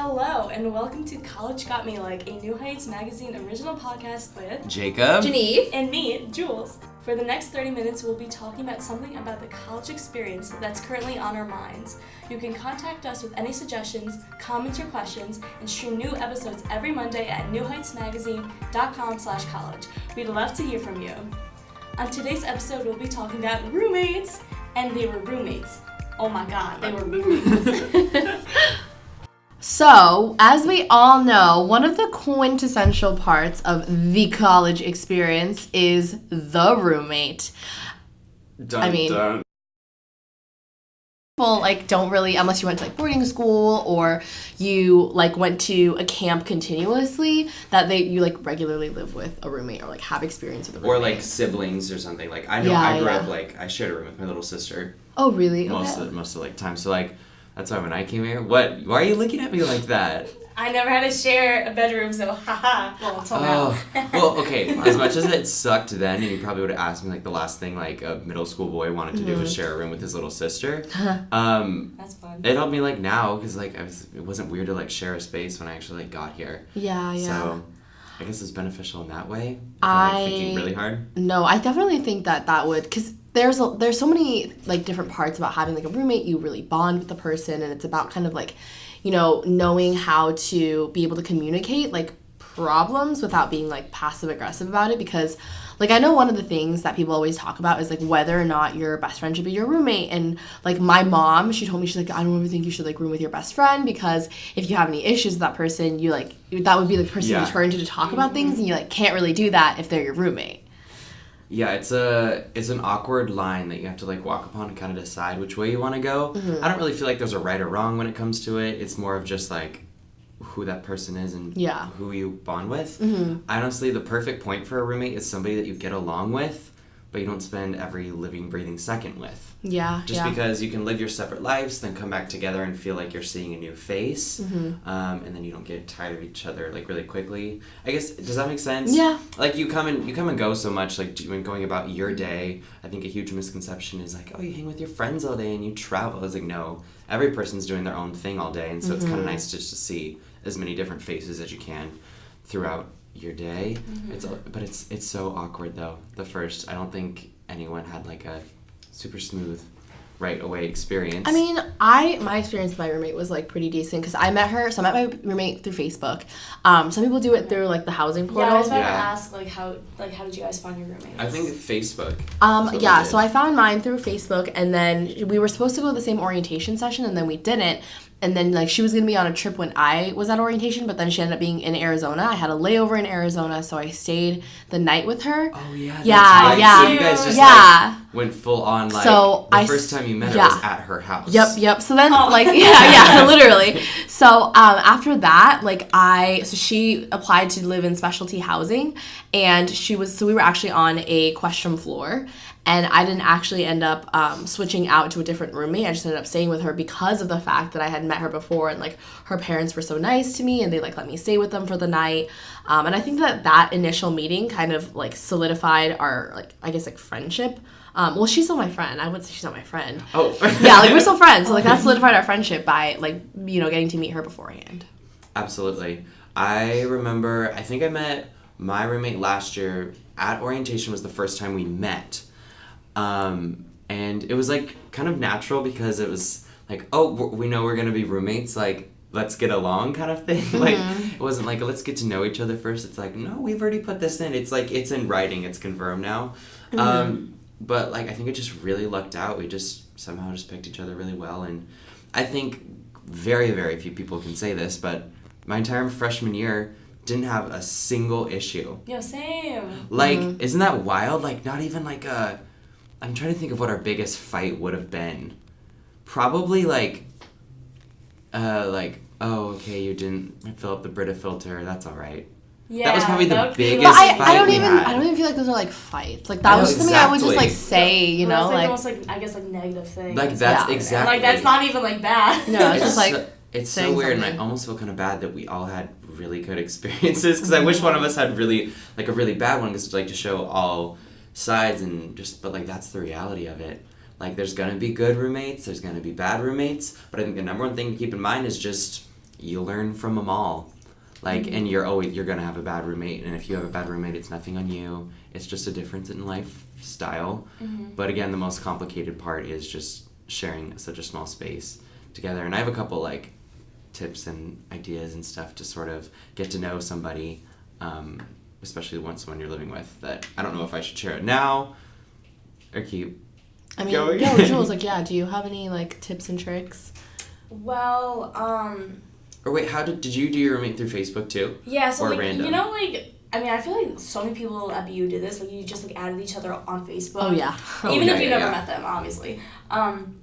Hello, and welcome to College Got Me Like, a New Heights magazine original podcast with Jacob, Geneve, and me, Jules. For the next 30 minutes, we'll be talking about something about the college experience that's currently on our minds. You can contact us with any suggestions, comments, or questions, and stream new episodes every Monday at newheightsmagazine.com/college. We'd love to hear from you. On today's episode, we'll be talking about roommates, and they were roommates. Oh my god, they were roommates. So, as we all know, one of the quintessential parts of the college experience is the roommate. dun. People don't really, unless you went to boarding school or you went to a camp continuously, that you regularly live with a roommate or have experience with a roommate. Or siblings or something. I grew up I shared a room with my little sister. Oh, really? Most of the time. So that's why when I came here, why are you looking at me like that? I never had to share a bedroom, so haha. Well, until now. Well, okay. As much as it sucked then, and you probably would have asked me the last thing a middle school boy wanted to do was share a room with his little sister. That's fun. It helped me now because it wasn't weird to share a space when I actually got here. Yeah. So I guess it's beneficial in that way. Thinking really hard. No, I definitely think that would, because there's so many different parts about having a roommate. You really bond with the person, and it's about kind of knowing how to be able to communicate problems without being passive aggressive about it, because I know one of the things that people always talk about is whether or not your best friend should be your roommate. And my mom, she told me, she's I don't ever think you should room with your best friend, because if you have any issues with that person, you that would be the person you turn to talk about things, and you can't really do that if they're your roommate. Yeah, it's an awkward line that you have to walk upon and kind of decide which way you want to go. Mm-hmm. I don't really feel like there's a right or wrong when it comes to it. It's more of just who that person is and who you bond with. Mm-hmm. Honestly, the perfect point for a roommate is somebody that you get along with, but you don't spend every living, breathing second with. Yeah. Because you can live your separate lives, then come back together and feel like you're seeing a new face, and then you don't get tired of each other really quickly. I guess, does that make sense? Yeah. You come and go so much, when going about your day. I think a huge misconception is oh, you hang with your friends all day and you travel. It's no, every person's doing their own thing all day, and so it's kind of nice just to see as many different faces as you can throughout your day. But it's so awkward though. I don't think anyone had a super smooth right away experience. I mean, my experience with my roommate was pretty decent, because I met my roommate through Facebook. Some people do it through the housing portal. Yeah, I was about to ask how did you guys find your roommates? I think Facebook. So I found mine through Facebook, and then we were supposed to go to the same orientation session, and then we didn't. And then, she was going to be on a trip when I was at orientation, but then she ended up being in Arizona. I had a layover in Arizona, so I stayed the night with her. Oh, yeah. Yeah. So you guys just, went full on, first time you met her was at her house. Yep. So then, literally. So, after that, she applied to live in specialty housing, and we were actually on a question floor. And I didn't actually end up switching out to a different roommate. I just ended up staying with her because of the fact that I had met her before, and her parents were so nice to me, and they let me stay with them for the night. And I think that initial meeting kind of solidified our friendship. Well, she's still my friend. I wouldn't say she's not my friend. Oh. Yeah, we're still friends. So that solidified our friendship by getting to meet her beforehand. Absolutely. I remember, I think I met my roommate last year at orientation. Was the first time we met. And it was kind of natural, because it was oh, we know we're going to be roommates, let's get along kind of thing. It wasn't let's get to know each other first. It's no, we've already put this in. It's it's in writing. It's confirmed now. But I think it just really lucked out. We just somehow just picked each other really well. And I think very, very few people can say this, but my entire freshman year didn't have a single issue. Yo, same. Isn't that wild? Not even I'm trying to think of what our biggest fight would have been. Probably oh, okay, you didn't fill up the Brita filter. That's all right. Yeah, that was probably the biggest fight I don't even feel like those are fights. That was something I would just say, you know, almost I guess negative thing. That's exactly. And that's not even bad. No, it's just it's so weird, and I almost feel kind of bad that we all had really good experiences, because I wish one of us had really a really bad one, because to show all sides, and but that's the reality of it. There's gonna be good roommates, there's gonna be bad roommates, but I think the number one thing to keep in mind is just you learn from them all. Like, and you're gonna have a bad roommate, and if you have a bad roommate, it's nothing on you. It's just a difference in lifestyle. But again, the most complicated part is just sharing such a small space together. And I have a couple like tips and ideas and stuff to sort of get to know somebody, especially someone you're living with. That I don't know if I should share it now or keep going. No, Jules, like, yeah. Do you have any like tips and tricks? Well, Or wait, did you do your roommate through Facebook too? Yeah, so or like random? you know, like I mean, I feel like so many people at BU did this. Like you just like added each other on Facebook. Oh yeah. Even if you never met them, obviously. And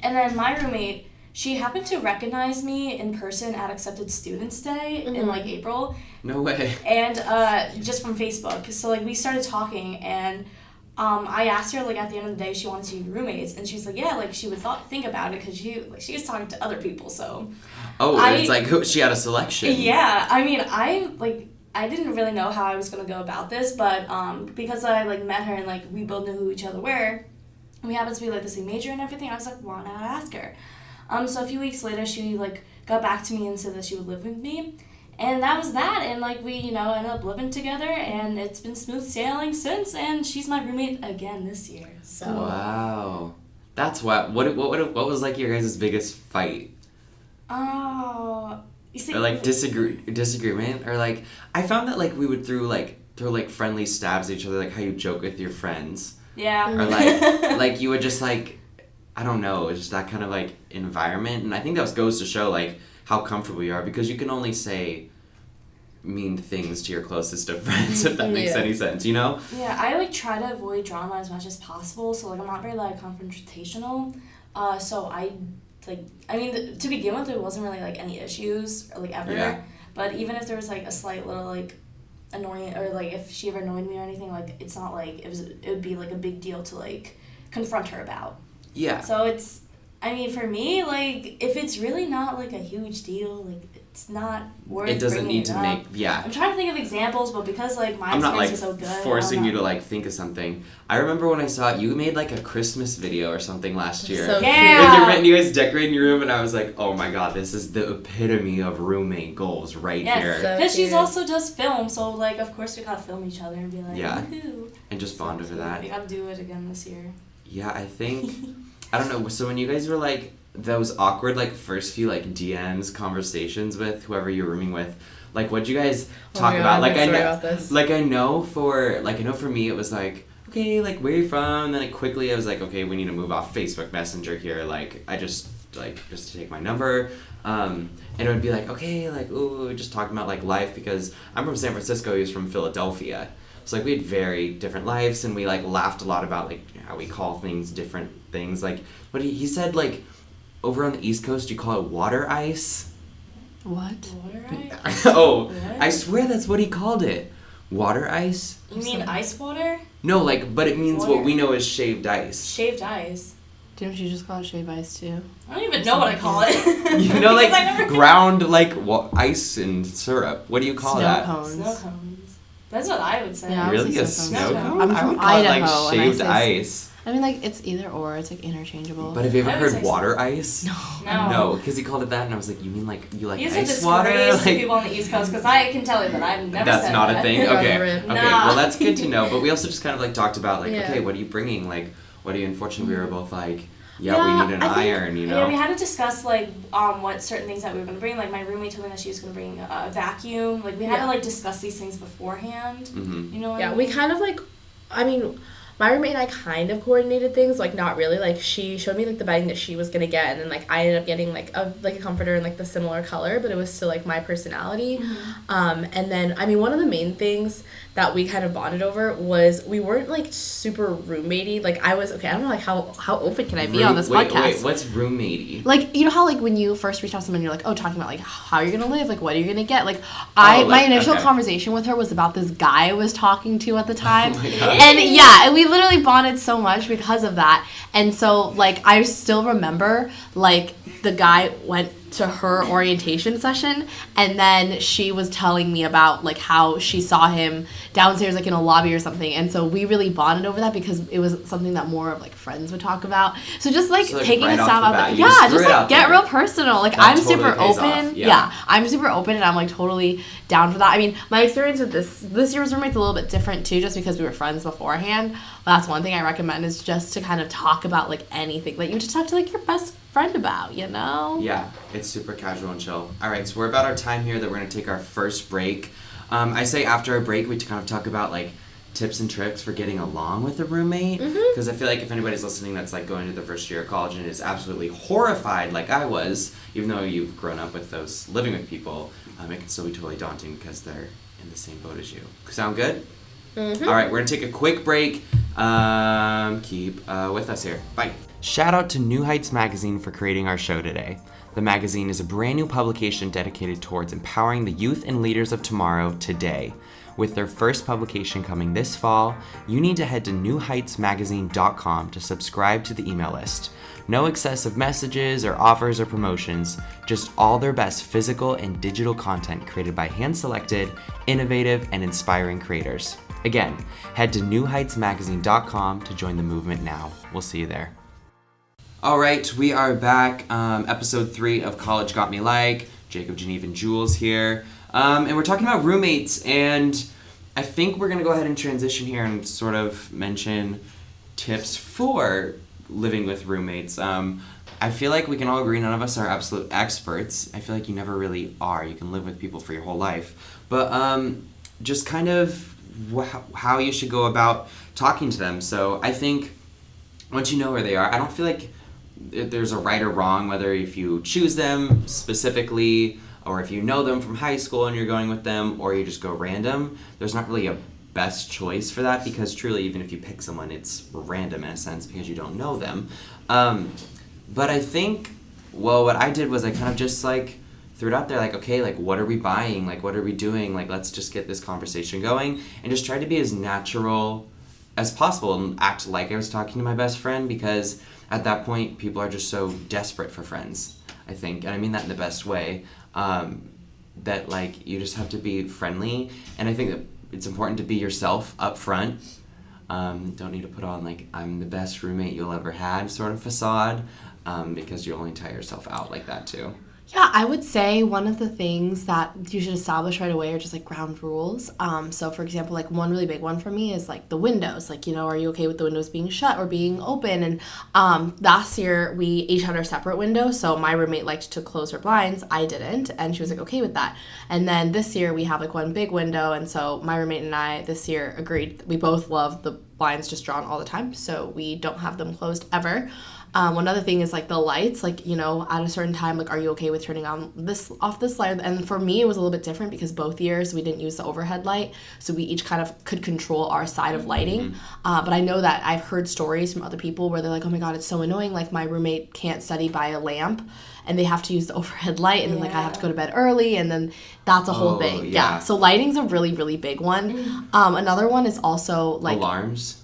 then my roommate, she happened to recognize me in person at Accepted Students Day in like April. No way. And just from Facebook. So like we started talking, and I asked her like at the end of the day if she wanted to be roommates, and she's like, yeah, like she would think about it because she was talking to other people. So. It's like she had a selection. Yeah, I mean, I didn't really know how I was gonna go about this, but because I like met her and like we both knew who each other were, and we happened to be like the same major and everything, I was like, why not ask her? So a few weeks later, she like got back to me and said that she would live with me, and that was that. And like we ended up living together, and it's been smooth sailing since. And she's my roommate again this year. So wow, that's what was like your guys' biggest fight? Oh, you see, or like disagreement, or like I found that like we would throw friendly stabs at each other, like how you joke with your friends. Yeah. Or like you would just like, I don't know, it's just that kind of like environment, and I think that goes to show like how comfortable you are, because you can only say mean things to your closest of friends, if that makes any sense, you know? Yeah, I like try to avoid drama as much as possible, so like I'm not very like confrontational. So I mean, to begin with, there wasn't really, like, any issues, like, ever. Yeah. But even if there was, like, a slight little, like, annoying, or, like, if she ever annoyed me or anything, like, it's not, like, it would be, like, a big deal to, like, confront her about. Yeah. So it's, I mean, for me, like, if it's really not, like, a huge deal, like, it's not worth it doesn't bringing need it to up. make, yeah. I'm trying to think of examples, but because, like, my I'm not, experience like, was so good. forcing you to, like, think of something. I remember when I saw it, you made, like, a Christmas video or something last year. So yeah. With you guys decorating your room, and I was like, oh my god, this is the epitome of roommate goals right here. Because she's also does film, so, like, of course we gotta film each other and be like, woohoo. And just bond over that. We gotta do it again this year. Yeah, I think, I don't know, so when you guys were, like, those awkward, like, first few, like, DMs, conversations with whoever you're rooming with, like, what'd you guys talk about? Like, I know for me, it was like, okay, like, where are you from? And then quickly I was like, okay, we need to move off Facebook Messenger here. Like, I just to take my number. And it would be like, okay, like, ooh, just talking about, like, life, because I'm from San Francisco, he was from Philadelphia. So, like, we had very different lives, and we, like, laughed a lot about, like, how we call things different things. Like, but he said, like, over on the East Coast, you call it water ice. What? Water ice? Oh, what? I swear that's what he called it. Water ice? You mean ice water? No, like, but it means water. what we know as shaved ice. Shaved ice. Didn't you just call it shaved ice too? I don't even know what I call it. You know, like, ground, like, ice and syrup. What do you call that? Cones. Snow cones. That's what I would say. Yeah, Really? A snow snow cone. cone? I'm I from would call Idaho, it, like, shaved and I say ice. I mean, like, it's either or. It's, like, interchangeable. But have you ever I would heard say water so. ice? No. No, because he called it that, and I was like, you mean, like, you like These ice are water? disgrace to Like, people on the East Coast, because I can tell you that I've never that's said not that. a thing? Okay. Nah. Well, that's good to know. But we also just kind of, like, talked about, like, Yeah. okay, what are you bringing? Like, what are you... Unfortunately, we were both like, we need an I think- iron, you know? Yeah, we had to discuss, like, what certain things that we were going to bring. Like, my roommate told me that she was going to bring a vacuum. Like, we had to, like, discuss these things beforehand. Mm-hmm. You know what I Yeah, mean? we kind of, like, I mean, my roommate and I kind of coordinated things, like, not really. Like, she showed me, like, the bedding that she was going to get, and then, like, I ended up getting, like a comforter in, like, the similar color, but it was still, like, my personality. Mm-hmm. And then, I mean, one of the main things that we kind of bonded over was we weren't, like, super roommatey. Like, I was, okay, I don't know, like, how open can I be on this podcast? Wait, what's roommatey? Like, you know how, like, when you first reach out to someone, you're like, oh, talking about, like, how you're gonna live, like, what are you gonna get? Like, my initial conversation with her was about this guy I was talking to at the time. Oh my God. And, yeah, we literally bonded so much because of that. And so, like, I still remember, like, the guy went to her orientation session, and then she was telling me about like how she saw him downstairs like in a lobby or something, and so we really bonded over that because it was something that more of like friends would talk about. So just like taking right a step out bat, there, just like get real personal. Like I'm totally super pays open. off. Yeah, I'm super open, and I'm like totally down for that. I mean, my experience with this year's roommate's a little bit different too, just because we were friends beforehand. But that's one thing I recommend is just to kind of talk about like anything that you just talk to like your best friend about, you know? Yeah, it's super casual and chill. All right, so we're about our time here that we're going to take our first break. I say after our break, we kind of talk about like tips and tricks for getting along with a roommate. Because I feel like if anybody's listening that's like going to the first year of college and is absolutely horrified like I was, even though you've grown up with those living with people, it can still be totally daunting because they're in the same boat as you. Sound good? All right, we're going to take a quick break. Keep with us here. Bye. Shout out to New Heights Magazine for creating our show today. The magazine is a brand new publication dedicated towards empowering the youth and leaders of tomorrow today. With their first publication coming this fall, you need to head to newheightsmagazine.com to subscribe to the email list. No excessive messages or offers or promotions, just all their best physical and digital content created by hand-selected, innovative, and inspiring creators. Again, head to newheightsmagazine.com to join the movement now. We'll see you there. All right, we are back. Episode 3 of College Got Me Like. Jacob, Geneve, and Jules here. And we're talking about roommates, and I think we're going to go ahead and transition here and sort of mention tips for living with roommates. I feel like we can all agree none of us are absolute experts. I feel like you never really are. You can live with people for your whole life. But just kind of how you should go about talking to them. So I think once you know where they are, I don't feel like there's a right or wrong, whether if you choose them specifically or if you know them from high school and you're going with them or you just go random. There's not really a best choice for that because truly even if you pick someone, it's random in a sense because you don't know them. But I think, well, what I did was I kind of just like threw it out there like, okay, like what are we buying? Like what are we doing? Like let's just get this conversation going and just try to be as natural as possible and act like I was talking to my best friend because at that point people are just so desperate for friends, I think. And I mean that in the best way. That like you just have to be friendly and I think that it's important to be yourself up front. Don't need to put on like I'm the best roommate you'll ever had sort of facade because you'll only tire yourself out like that too. Yeah, I would say one of the things that you should establish right away are just like ground rules. So for example, like one really big one for me is like the windows. Like, you know, are you okay with the windows being shut or being open? And last year we each had our separate windows. So my roommate liked to close her blinds. I didn't. And she was like, okay with that. And then this year we have like one big window. And so my roommate and I this year agreed we both love the blinds just drawn all the time. So we don't have them closed ever. One other thing is like the lights, like, you know, at a certain time, like, are you okay with turning on off this light? And for me, it was a little bit different because both years we didn't use the overhead light. So we each kind of could control our side of lighting. But I know that I've heard stories from other people where they're like, oh my God, it's so annoying. Like my roommate can't study by a lamp and they have to use the overhead light and like I have to go to bed early and then that's a whole thing. Yeah. So lighting's a really, really big one. Another one is also like Alarms.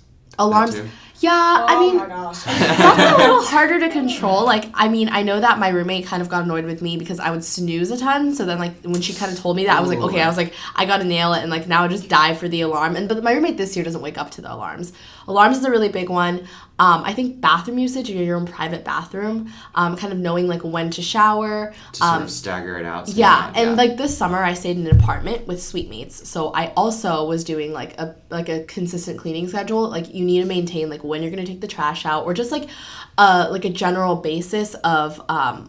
Yeah, I mean, my gosh. that's a little harder to control. Like, I mean, I know that my roommate kind of got annoyed with me because I would snooze a ton. So then, like, when she kind of told me that, I was like, okay, I got to nail it. And, like, now I just dive for the alarm. But my roommate this year doesn't wake up to the alarms. Alarms is a really big one. I think bathroom usage, your own private bathroom, kind of knowing, like, when to shower. To sort of stagger it out. So like, this summer I stayed in an apartment with suite mates. So I also was doing, like a consistent cleaning schedule. Like, you need to maintain, like, when you're going to take the trash out or just, like a general basis of,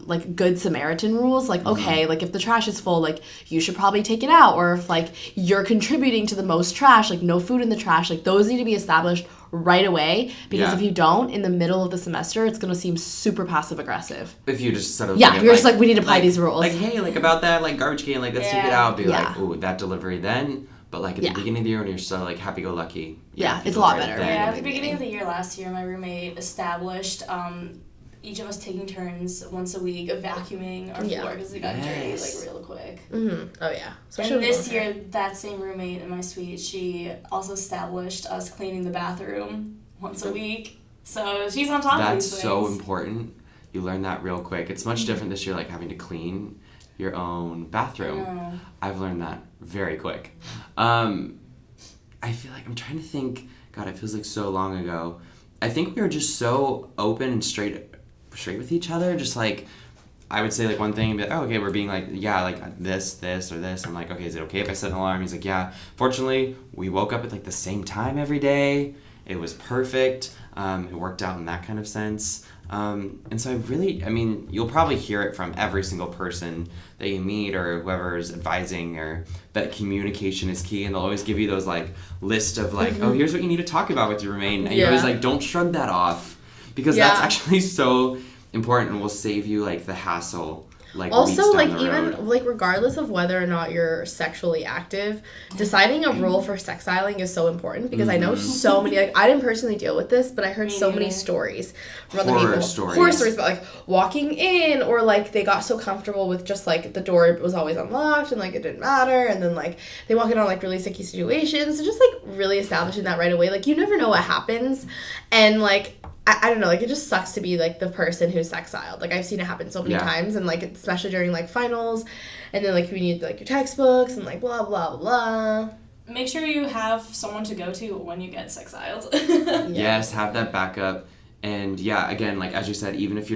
like, good Samaritan rules. Like, okay, like, if the trash is full, like, you should probably take it out. Or if, like, you're contributing to the most trash, like, no food in the trash. Like, those need to be established right away because if you don't in the middle of the semester it's going to seem super passive aggressive if you just sort of you're just like we need to apply these rules like hey like about that like garbage can like let's take it out be like ooh that delivery then but like at the beginning of the year when you're so like happy-go-lucky it's a lot better at the beginning of the year last year my roommate established each of us taking turns once a week of vacuuming our floor because it got dirty like real quick. Oh yeah. And this year, that same roommate in my suite, she also established us cleaning the bathroom once a week. So she's on top of these things. That's so important you learn that real quick. It's much different this year, like having to clean your own bathroom. I've learned that very quick. I feel like I'm trying to think. God, it feels like so long ago. I think we were just so open and straight with each other. Just like, I would say like one thing and be like, oh, okay, we're being like, yeah, like this, or this. I'm like, okay, is it okay if I set an alarm? He's like, yeah. Fortunately, we woke up at like the same time every day. It was perfect. It worked out in that kind of sense. And so you'll probably hear it from every single person that you meet or whoever's advising, or that communication is key, and they'll always give you those like list of like, oh, here's what you need to talk about with your roommate, and you always like, don't shrug that off, because that's actually so important and will save you like the hassle. Like also, like even road. Like regardless of whether or not you're sexually active, deciding a rule for sextiling is so important, because I know so many, like I didn't personally deal with this, but I heard so many stories from other people. Horror stories about like walking in, or like they got so comfortable with just like the door was always unlocked and like it didn't matter, and then like they walk in on like really sticky situations. So just like really establishing that right away. Like you never know what happens, and like I don't know, like, it just sucks to be, like, the person who's sexiled. Like, I've seen it happen so many times, and, like, especially during, like, finals, and then, like, you need, like, your textbooks, and, like, blah, blah, blah. Make sure you have someone to go to when you get sexiled. Yes, have that backup. And, yeah, again, like, as you said, even if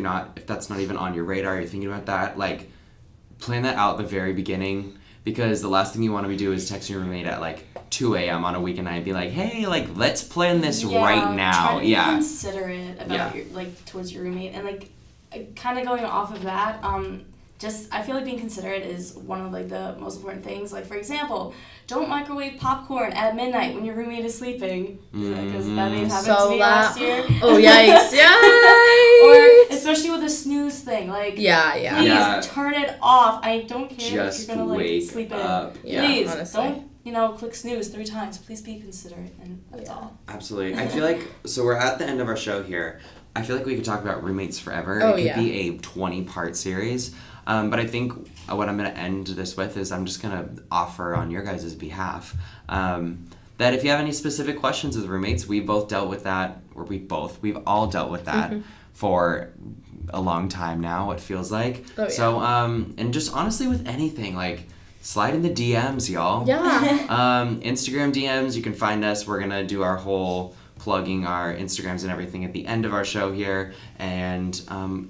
that's not even on your radar, you're thinking about that, like, plan that out at the very beginning, because the last thing you want to do is text your roommate at, like, 2 a.m. on a weekend night and be like, hey, like, let's plan this right now. Try to be considerate about your, like, towards your roommate. And, like, kind of going off of that, I feel like being considerate is one of, like, the most important things. Like, for example, don't microwave popcorn at midnight when your roommate is sleeping. Because that may have happened to me last year. Oh, yikes. Or especially with the snooze thing. Like, please turn it off. I don't care if you're going to, like, sleep in. Please, don't, click snooze 3 times. Please be considerate, and that's all. Absolutely. I feel like, so we're at the end of our show here. I feel like we could talk about roommates forever. It could be a 20-part series. But I think what I'm going to end this with is I'm just going to offer on your guys' behalf that if you have any specific questions with roommates, we've all dealt with that for a long time now, it feels like. So, and just honestly with anything, like, slide in the DMs, y'all. Instagram DMs, you can find us. We're going to do our whole plugging our Instagrams and everything at the end of our show here. And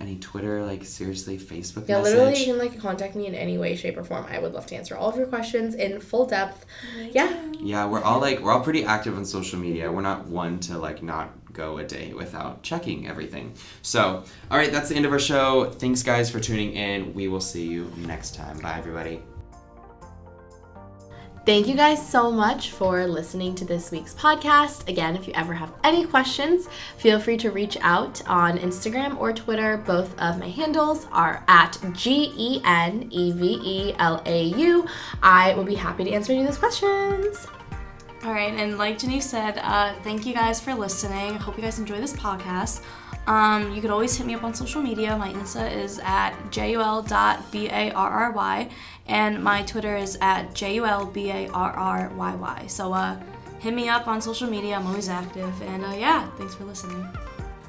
any Twitter, like, seriously, Facebook message. Literally, you can, like, contact me in any way, shape, or form. I would love to answer all of your questions in full depth. Yeah, we're all pretty active on social media. We're not one to, like, not go a day without checking everything. So, all right, that's the end of our show. Thanks, guys, for tuning in. We will see you next time. Bye, everybody. Thank you guys so much for listening to this week's podcast. Again, if you ever have any questions, feel free to reach out on Instagram or Twitter. Both of my handles are at GENEVELAU. I will be happy to answer you those questions. All right, and like Geneve said, thank you guys for listening. I hope you guys enjoy this podcast. You could always hit me up on social media. My Insta is at JUL.BARRY, and my Twitter is at JULBARRYY. So hit me up on social media. I'm always active. And thanks for listening.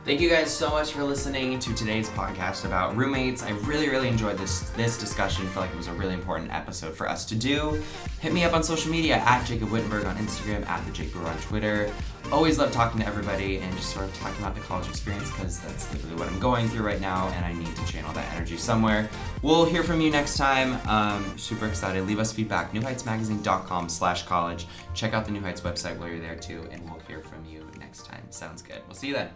Thank you guys so much for listening to today's podcast about roommates. I really, really enjoyed this discussion. I feel like it was a really important episode for us to do. Hit me up on social media at Jacob Wittenberg on Instagram, at the Jake Brewer on Twitter. Always love talking to everybody and just sort of talking about the college experience, because that's literally what I'm going through right now, and I need to channel that energy somewhere. We'll hear from you next time. Super excited. Leave us feedback. newheightsmagazine.com/college. Check out the New Heights website while you're there too, and we'll hear from you next time. Sounds good. We'll see you then.